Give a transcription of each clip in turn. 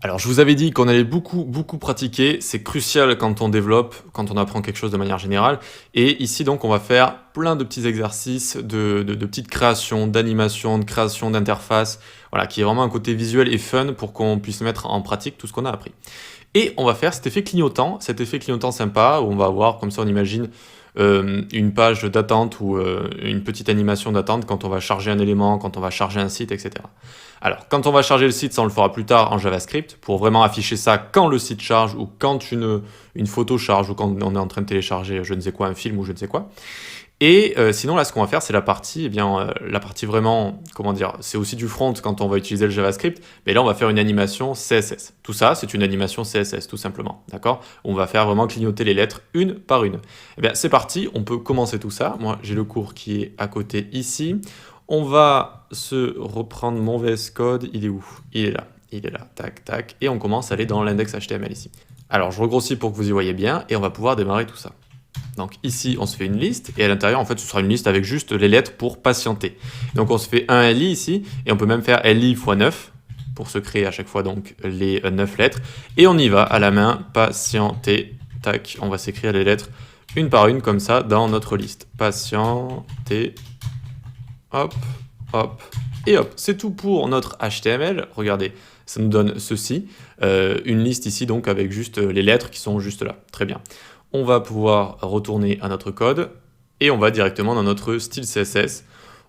Alors, je vous avais dit qu'on allait beaucoup pratiquer. C'est crucial quand on développe, quand on apprend quelque chose de manière générale. Et ici, donc, on va faire plein de petits exercices de petites créations, d'animations, de création d'interfaces. Voilà, qui est vraiment un côté visuel et fun pour qu'on puisse mettre en pratique tout ce qu'on a appris. Et on va faire cet effet clignotant sympa, où on va avoir, comme ça on imagine, une page d'attente ou une petite animation d'attente quand on va charger un élément, quand on va charger un site, etc. Alors, quand on va charger le site, ça on le fera plus tard en JavaScript, pour vraiment afficher ça quand le site charge, ou quand une photo charge, ou quand on est en train de télécharger je ne sais quoi, un film ou je ne sais quoi. Et sinon, là, ce qu'on va faire, c'est la partie vraiment, comment dire, c'est aussi du front quand on va utiliser le JavaScript, mais là, on va faire une animation CSS. Tout ça, c'est une animation CSS, tout simplement, d'accord? On va faire vraiment clignoter les lettres une par une. Eh bien, c'est parti, on peut commencer tout ça. Moi, j'ai le cours qui est à côté ici. On va se reprendre mon VS Code. Il est où? Il est là, tac, tac. Et on commence à aller dans l'index HTML ici. Alors, je regrossis pour que vous y voyez bien, et on va pouvoir démarrer tout ça. Donc ici, on se fait une liste, et à l'intérieur, en fait, ce sera une liste avec juste les lettres pour patienter. Donc on se fait un LI ici, et on peut même faire LI x 9, pour se créer à chaque fois donc les 9 lettres. Et on y va à la main, patienter, tac, on va s'écrire les lettres une par une, comme ça, dans notre liste. Patienter, hop, hop, et hop. C'est tout pour notre HTML, regardez, ça nous donne ceci, une liste ici, donc avec juste les lettres qui sont juste là, très bien. On va pouvoir retourner à notre code et on va directement dans notre style CSS.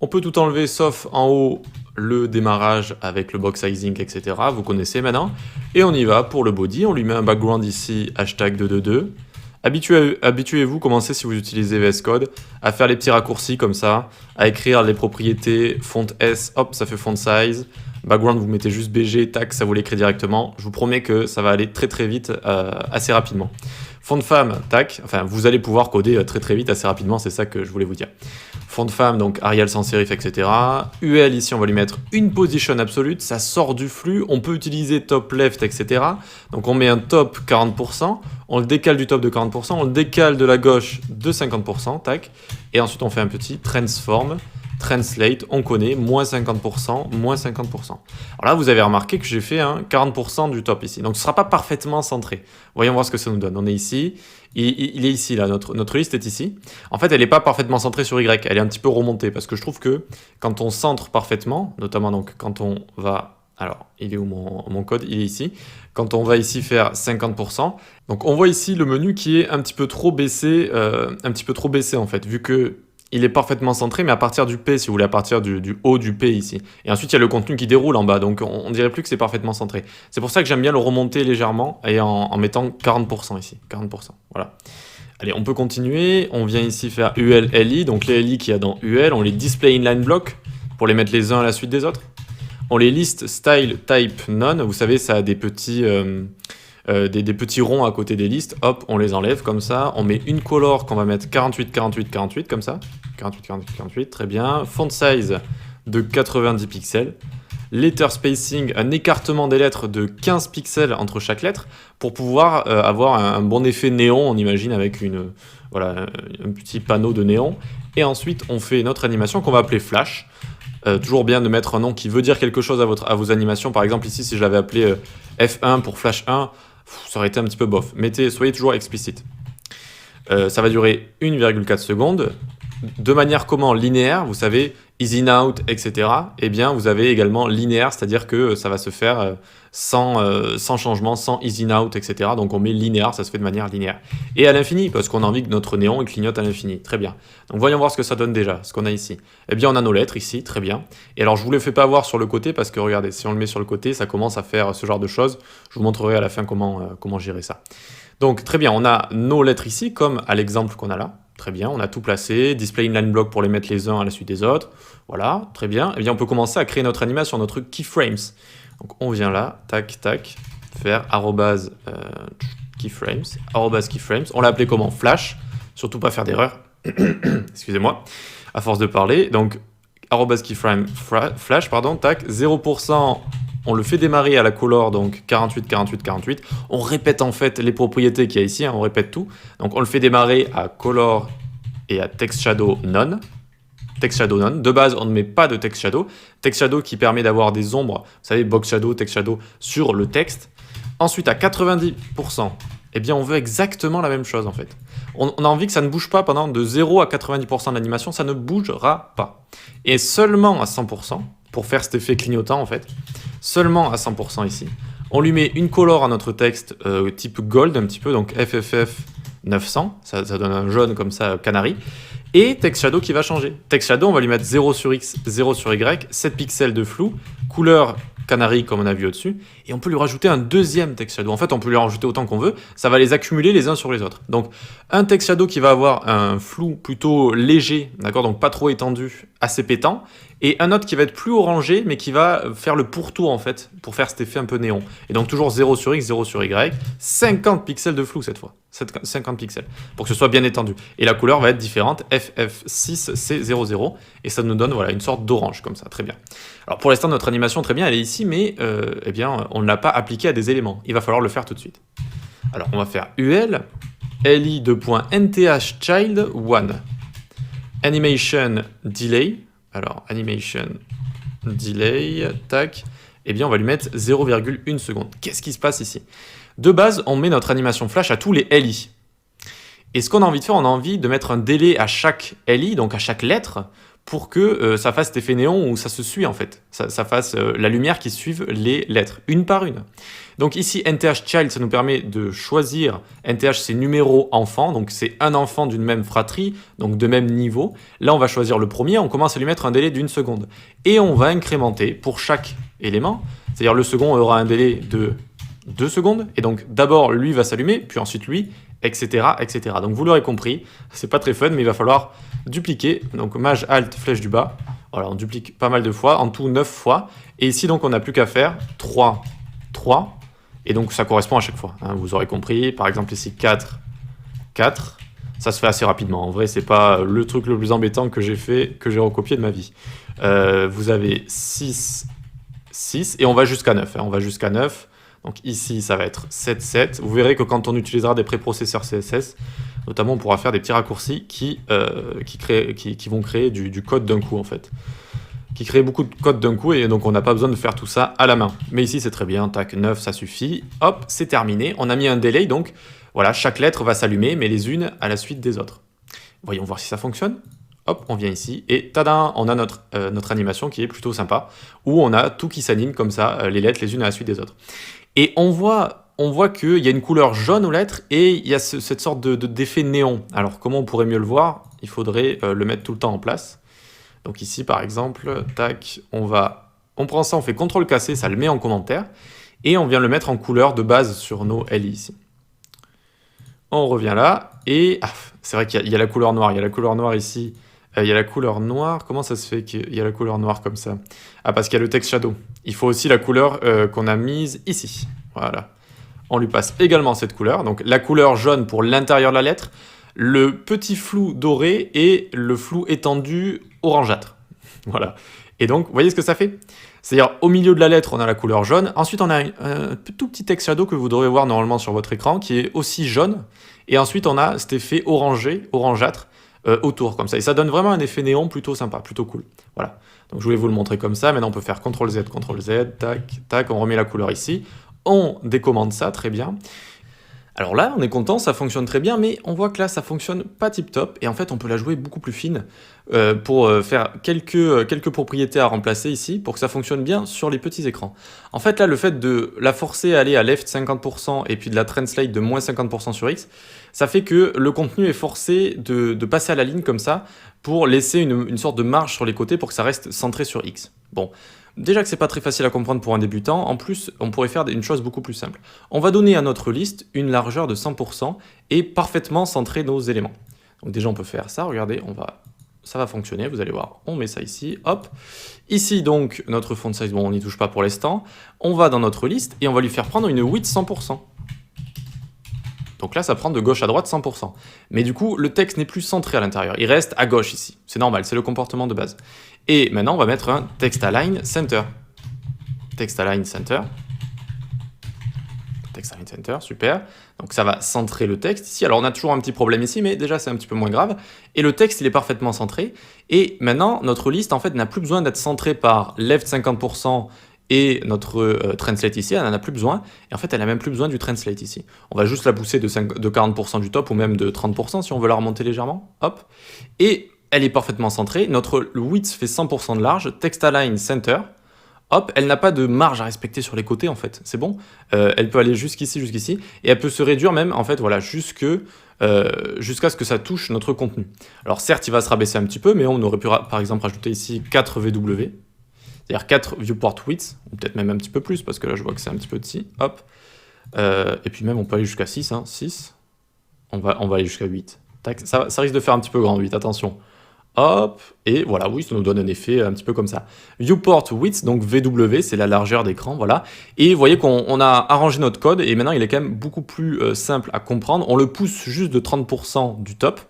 On peut tout enlever sauf en haut le démarrage avec le box sizing, etc. Vous connaissez maintenant. Et on y va pour le body. On lui met un background ici, hashtag 222. Habituez-vous, commencez si vous utilisez VS Code, à faire les petits raccourcis comme ça, à écrire les propriétés, font S, hop, ça fait font size. Background, vous mettez juste BG, tac, ça vous l'écrit directement. Je vous promets que ça va aller très vite, assez rapidement. Fond de femme, tac, enfin vous allez pouvoir coder très vite, assez rapidement, c'est ça que je voulais vous dire. Fond de femme, donc Arial sans serif, etc. UL, ici on va lui mettre une position absolute, ça sort du flux, on peut utiliser top left, etc. Donc on met un top 40%, on le décale du top de 40%, on le décale de la gauche de 50%, tac, et ensuite on fait un petit transform, translate, on connaît, moins 50%, moins 50%. Alors là, vous avez remarqué que j'ai fait un 40% du top ici. Donc ce ne sera pas parfaitement centré. Voyons voir ce que ça nous donne. On est ici, il est ici, là, notre liste est ici. En fait, elle n'est pas parfaitement centrée sur Y, elle est un petit peu remontée, parce que je trouve que quand on centre parfaitement, notamment donc quand on va... Alors, il est où mon code? Il est ici. Quand on va ici faire 50%, donc on voit ici le menu qui est un petit peu trop baissé, en fait, vu que il est parfaitement centré, mais à partir du P, si vous voulez, à partir du haut du P ici. Et ensuite, il y a le contenu qui déroule en bas, donc on dirait plus que c'est parfaitement centré. C'est pour ça que j'aime bien le remonter légèrement et en mettant 40% ici, 40%, voilà. Allez, on peut continuer, on vient ici faire UL, LI, donc les LI qu'il y a dans UL, on les display inline block pour les mettre les uns à la suite des autres. On les liste style, type, none, vous savez, ça a des petits... des petits ronds à côté des listes, hop, on les enlève comme ça, on met une color qu'on va mettre 48, 48, 48 comme ça, 48, 48, 48, très bien, font size de 90 pixels, letter spacing, un écartement des lettres de 15 pixels entre chaque lettre, pour pouvoir avoir un bon effet néon, on imagine, avec voilà, un petit panneau de néon, et ensuite on fait notre animation qu'on va appeler flash. Toujours bien de mettre un nom qui veut dire quelque chose à vos animations, par exemple ici si je l'avais appelé F1 pour flash 1, ça aurait été un petit peu bof. Soyez toujours explicite. Ça va durer 1,4 secondes. De manière comment? Linéaire, vous savez, easy in out, etc. Eh bien, vous avez également linéaire, c'est-à-dire que ça va se faire sans changement, sans easy in out, etc. Donc on met linéaire, ça se fait de manière linéaire. Et à l'infini, parce qu'on a envie que notre néon il clignote à l'infini. Très bien. Donc voyons voir ce que ça donne déjà, ce qu'on a ici. Eh bien, on a nos lettres ici, très bien. Et alors, je vous le fais pas voir sur le côté, parce que regardez, si on le met sur le côté, ça commence à faire ce genre de choses. Je vous montrerai à la fin comment gérer ça. Donc très bien, on a nos lettres ici, comme à l'exemple qu'on a là. Très bien, on a tout placé, display inline block pour les mettre les uns à la suite des autres. Voilà, très bien. Et bien on peut commencer à créer notre animation, notre keyframes. Donc on vient là, tac, tac, faire keyframes, keyframes. On l'a appelé comment? Flash, surtout pas faire d'erreur. Excusez-moi, à force de parler. Donc keyframe flash, pardon, tac, 0%. On le fait démarrer à la color, donc 48, 48, 48. On répète en fait les propriétés qu'il y a ici, hein, on répète tout. Donc on le fait démarrer à color et à text shadow none. Text shadow none. De base, on ne met pas de text shadow. Text shadow qui permet d'avoir des ombres, vous savez, box shadow, text shadow sur le texte. Ensuite, à 90%, eh bien, on veut exactement la même chose, en fait. On a envie que ça ne bouge pas pendant de 0 à 90% de l'animation, ça ne bougera pas. Et seulement à 100%, pour faire cet effet clignotant, en fait, seulement à 100% ici, on lui met une color à notre texte type gold, un petit peu, donc FFF 900, ça donne un jaune comme ça, canari, et text shadow qui va changer. Text shadow, on va lui mettre 0 sur X, 0 sur Y, 7 pixels de flou, couleur canari comme on a vu au-dessus, et on peut lui rajouter un deuxième text shadow. En fait, on peut lui en rajouter autant qu'on veut, ça va les accumuler les uns sur les autres. Donc, un text shadow qui va avoir un flou plutôt léger, d'accord, donc pas trop étendu, assez pétant, et un autre qui va être plus orangé, mais qui va faire le pourtour, en fait, pour faire cet effet un peu néon. Et donc, toujours 0 sur X, 0 sur Y, 50 pixels de flou cette fois, 50 pixels, pour que ce soit bien étendu. Et la couleur va être différente, FF6C00, et ça nous donne voilà, une sorte d'orange, comme ça, très bien. Alors, pour l'instant, notre animation, très bien, elle est ici, mais eh bien, on ne l'a pas appliquée à des éléments. Il va falloir le faire tout de suite. Alors, on va faire UL, li.nthchild1, animation delay. Alors, animation delay, tac, eh bien, on va lui mettre 0,1 seconde. Qu'est-ce qui se passe ici? De base, on met notre animation flash à tous les LI. Et ce qu'on a envie de faire, on a envie de mettre un délai à chaque LI, donc à chaque lettre, pour que ça fasse cet effet néon où ça se suit en fait. Ça fasse la lumière qui suive les lettres, une par une. Donc ici, NTH Child, ça nous permet de choisir, NTH c'est numéro enfant, donc c'est un enfant d'une même fratrie, donc de même niveau. Là, on va choisir le premier, on commence à lui mettre un délai d'1 seconde. Et on va incrémenter pour chaque élément, c'est-à-dire le second aura un délai de 2 secondes, et donc d'abord lui va s'allumer, puis ensuite lui, etc. etc. Donc vous l'aurez compris, c'est pas très fun, mais il va falloir dupliquer, donc Maj Alt flèche du bas, voilà, on duplique pas mal de fois, en tout 9 fois, et ici donc on n'a plus qu'à faire 3, 3, et donc ça correspond à chaque fois, hein, vous aurez compris, par exemple ici 4, 4, ça se fait assez rapidement, en vrai c'est pas le truc le plus embêtant que j'ai fait, que j'ai recopié de ma vie. Vous avez 6, 6, et on va jusqu'à 9, hein, on va jusqu'à 9, donc ici ça va être 7, 7, vous verrez que quand on utilisera des préprocesseurs CSS, notamment on pourra faire des petits raccourcis qui vont créer du code d'un coup en fait. Qui crée beaucoup de code d'un coup et donc on n'a pas besoin de faire tout ça à la main. Mais ici c'est très bien, tac, 9 ça suffit, hop, c'est terminé. On a mis un delay donc voilà, chaque lettre va s'allumer mais les unes à la suite des autres. Voyons voir si ça fonctionne. Hop, on vient ici et tada, on a notre animation qui est plutôt sympa où on a tout qui s'anime comme ça, les lettres les unes à la suite des autres. Et on voit qu'il y a une couleur jaune aux lettres et il y a cette sorte d'effet néon. Alors comment on pourrait mieux le voir? Il faudrait le mettre tout le temps en place. Donc ici par exemple, tac, on prend ça, on fait CTRL-C, ça le met en commentaire, et on vient le mettre en couleur de base sur nos LI ici. On revient là, et c'est vrai qu'il y a la couleur noire, il y a la couleur noire ici, il y a la couleur noire, comment ça se fait qu'il y a la couleur noire comme ça? Ah, parce qu'il y a le text shadow. Il faut aussi la couleur qu'on a mise ici, voilà. On lui passe également cette couleur, donc la couleur jaune pour l'intérieur de la lettre, le petit flou doré et le flou étendu orangeâtre. Voilà. Et donc, vous voyez ce que ça fait? C'est-à-dire, au milieu de la lettre, on a la couleur jaune. Ensuite, on a un tout petit text shadow que vous devrez voir normalement sur votre écran, qui est aussi jaune. Et ensuite, on a cet effet orangé, orangeâtre, autour, comme ça. Et ça donne vraiment un effet néon plutôt sympa, plutôt cool. Voilà. Donc, je voulais vous le montrer comme ça. Maintenant, on peut faire CTRL-Z, CTRL-Z, tac, tac. On remet la couleur ici. On décommande ça, très bien. Alors là, on est content, ça fonctionne très bien, mais on voit que là, ça fonctionne pas tip-top, et en fait, on peut la jouer beaucoup plus fine pour faire quelques propriétés à remplacer ici, pour que ça fonctionne bien sur les petits écrans. En fait, là, le fait de la forcer à aller à left 50% et puis de la translate de moins 50% sur X, ça fait que le contenu est forcé de passer à la ligne comme ça, pour laisser une sorte de marge sur les côtés pour que ça reste centré sur X. Bon. Déjà que c'est pas très facile à comprendre pour un débutant, en plus, on pourrait faire une chose beaucoup plus simple. On va donner à notre liste une largeur de 100% et parfaitement centrer nos éléments. Donc déjà, on peut faire ça, regardez, ça va fonctionner, vous allez voir. On met ça ici, hop. Ici, donc, notre font size, bon, on n'y touche pas pour l'instant. On va dans notre liste et on va lui faire prendre une width 100%. Donc là, ça prend de gauche à droite 100%. Mais du coup, le texte n'est plus centré à l'intérieur. Il reste à gauche ici. C'est normal, c'est le comportement de base. Et maintenant, on va mettre un text align center. Text align center. Text align center, super. Donc ça va centrer le texte ici. Alors on a toujours un petit problème ici, mais déjà c'est un petit peu moins grave. Et le texte, il est parfaitement centré. Et maintenant, notre liste, en fait, n'a plus besoin d'être centrée par left 50% et notre translate ici, elle n'en a plus besoin. Et en fait, elle n'a même plus besoin du translate ici. On va juste la pousser de 40% du top ou même de 30% si on veut la remonter légèrement. Hop. Et elle est parfaitement centrée. Notre width fait 100% de large. Text align center. Hop, elle n'a pas de marge à respecter sur les côtés en fait, c'est bon. Elle peut aller jusqu'ici, et elle peut se réduire même en fait, voilà, jusqu'à ce que ça touche notre contenu. Alors certes, il va se rabaisser un petit peu, mais on aurait pu par exemple rajouter ici 4 VW, c'est-à-dire 4 viewport width, ou peut-être même un petit peu plus, parce que là je vois que c'est un petit peu petit, hop. Et puis même on peut aller jusqu'à 6, hein, 6. On va aller jusqu'à 8. Tac, ça risque de faire un petit peu grand, 8, attention. Hop, et voilà, oui, ça nous donne un effet un petit peu comme ça. Viewport width, donc VW, c'est la largeur d'écran, voilà. Et vous voyez qu'on a arrangé notre code, et maintenant il est quand même beaucoup plus simple à comprendre. On le pousse juste de 30% du top,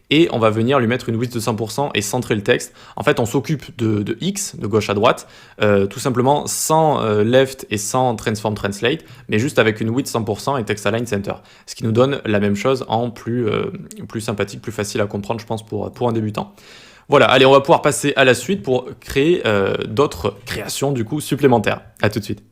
et on va venir lui mettre une width de 100% et centrer le texte. En fait, on s'occupe de X, de gauche à droite, tout simplement sans left et sans transform translate, mais juste avec une width 100% et text align center. Ce qui nous donne la même chose en plus sympathique, plus facile à comprendre, je pense, pour un débutant. Voilà, allez, on va pouvoir passer à la suite pour créer d'autres créations du coup supplémentaires. À tout de suite.